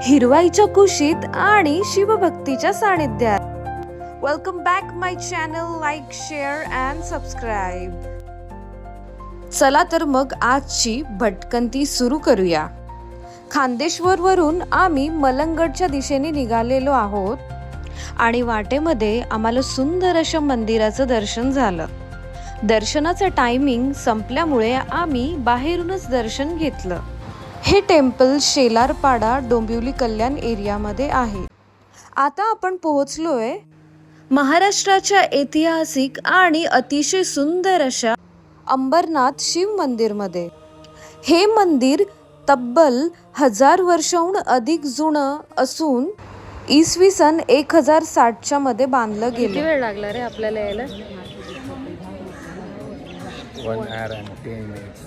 हिरवाईच्या कुशीत आणि शिवभक्तीच्या सानिध्यात. Welcome back my channel. Like, share and subscribe. चला तर मग आजची भटकंती सुरू करूया. खांदेश्वर वरून आम्ही मलंगडच्या दिशेने निघालेलो आहोत आणि वाटेमध्ये आम्हाला सुंदर अशा मंदिराचं दर्शन झालं. दर्शनाचं टायमिंग संपल्यामुळे आम्ही बाहेरूनच दर्शन घेतलं. हे टेम्पल शेलारपाडा डोंबिवली कल्याण एरियामध्ये आहे. आता आपण पोहोचलोय महाराष्ट्राच्या ऐतिहासिक आणि अतिशय सुंदर अशा अंबरनाथ शिव मंदिरमध्ये. हे मंदिर तब्बल 1000 वर्षाहून अधिक जुनं असून इसवी सन 1060च्या मध्ये बांधलं गेलं. किती वेळ लागला रे आपल्याला यायला? 1 hour and 10 minutes.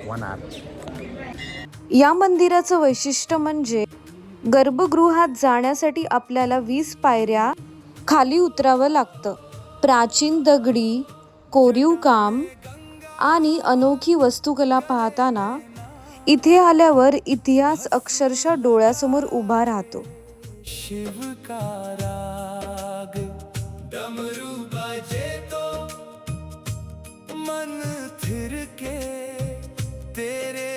1 hour. या मंदिराचं वैशिष्ट्य म्हणजे गर्भगृहात जाण्यासाठी आपल्याला 20 पायऱ्या खाली उतरावं लागतं. प्राचीन दगडी कोरीव काम आणि अनोखी वास्तुकला पाहताना इथे आल्यावर इतिहास अक्षरशः डोळ्यासमोर उभा राहतो. शिव का राग डमरू बजे तो मन थिरके तेरे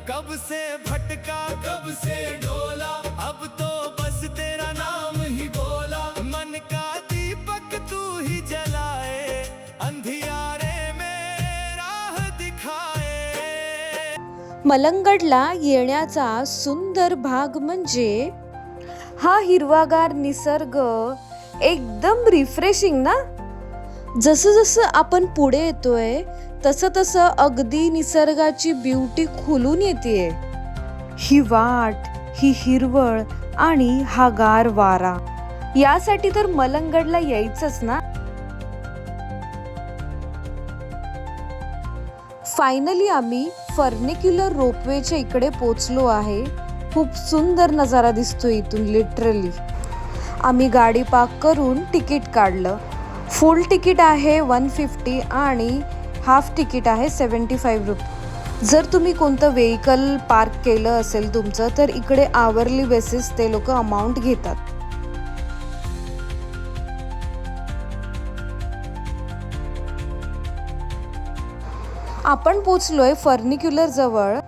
कब से भटका कब से डोला अब तो बस तेरा नाम ही बोला. मन का दीपक तू ही जलाए अंधियारे में राह दिखाए. मलंगडला येण्याचा सुंदर भाग म्हणजे हा हिरवागार निसर्ग. एकदम रिफ्रेशिंग ना. जसं जसं आपण पुढे येतोय तसं तसं अगदी निसर्गाची ब्युटी खुलून येतेय. ही वाट, ही हिरवळ आणि हा गार वारा, यासाठी तर मलंगडला यायचंच ना. फायनली आम्ही फर्निक्युलर रोपवेच्या इकडे पोचलो आहे. खूप सुंदर नजारा दिसतोय इथून लिटरली. आम्ही गाडी पार्क करून तिकीट काढलं. फुल तिकीट आहे 150 आणि हाफ तिकीट आहे 75 रुपये. जर तुम्ही कोणतं व्हेकल पार्क केलं असेल तुमचं तर इकडे आवरली बेसिस ते लोक अमाऊंट घेतात. आपण पोचलोय फर्निक्युलर जवळ.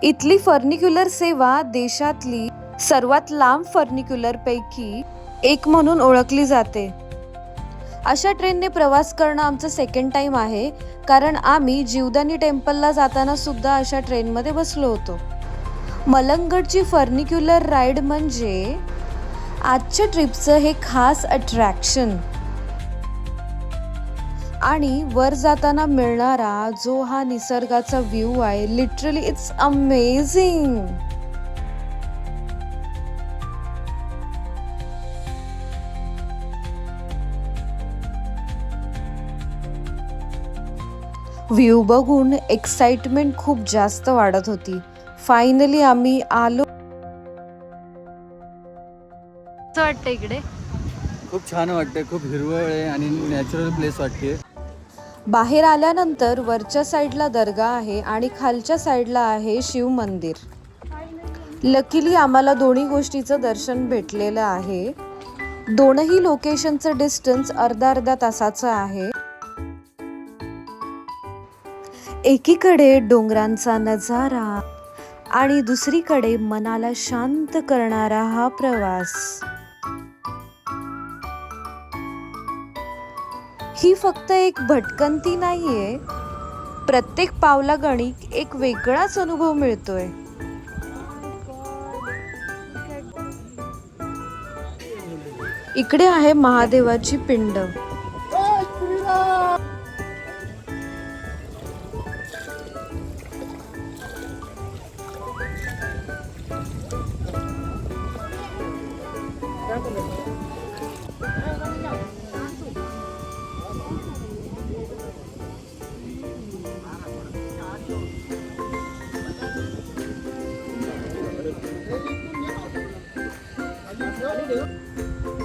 इथली फर्निक्युलर सेवा देशातली सर्वात लांब फर्निक्युलर पैकी एक म्हणून ओळखली जाते. अशा ट्रेनने प्रवास करणं आमचं सेकंड टाइम आहे, कारण आम्ही जीवदानी टेम्पलला जाताना सुद्धा अशा ट्रेनमध्ये बसलो होतो. मलंगडची फर्निक्युलर राईड म्हणजे आजच्या ट्रिपचं हे खास अट्रॅक्शन. आणि वर जाताना मिळणारा जो हा निसर्गाचा व्ह्यू आहे, लिटरली इट्स अमेझिंग. व्ह्यू बघून एक्साइटमेंट खूप जास्त वाढत होती. फायनली आम्ही आलो. कसं वाटतं इकडे? खूप छान वाटते. खूप हिरवळ आहे आणि नॅचरल प्लेस वाटते. बाहेर आल्यानंतर वरच्या साईडला दर्गा आहे आणि खालच्या साईडला आहे शिव मंदिर. लकीली आम्हाला दोन्ही गोष्टीचं दर्शन भेटलेलं आहे. दोनही लोकेशनचं डिस्टन्स अर्धा तासाचं आहे. एकीकडे डोंगरांचा नजारा आणि दुसरीकडे मनाला शांत करणारा हा प्रवास. ही फक्त एक भटकंती नाहीये. प्रत्येक पावलागणी एक वेगळाच अनुभव मिळतोय. इकडे आहे महादेवाची पिंड.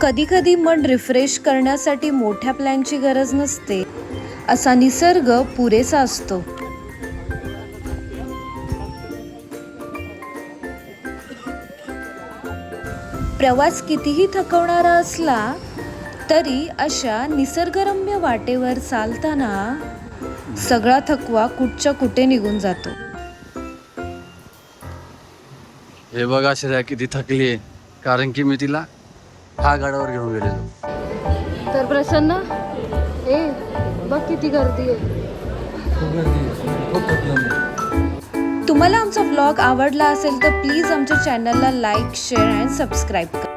कधी कधी मन रिफ्रेश करण्यासाठी मोठ्या प्लॅनची गरज नसते, असा निसर्ग पुरेसा असतो. प्रवास कितीही थकवणारा असला तरी अशा निसर्गरम्य वाटेवर चालताना सगळा थकवा कुठच्या कुठे निघून जातो. हे बघा श्रेया किती थकली आहे, कारण की मी तिला हा गाडावर घेऊन गेलेलो. तर प्रसन्न, बघ किती गर्दी आहे. तुम्हाला आमचा व्लॉग आवडला असेल तर प्लीज आमच्या चॅनलला लाईक, शेअर अँड सबस्क्राईब करा.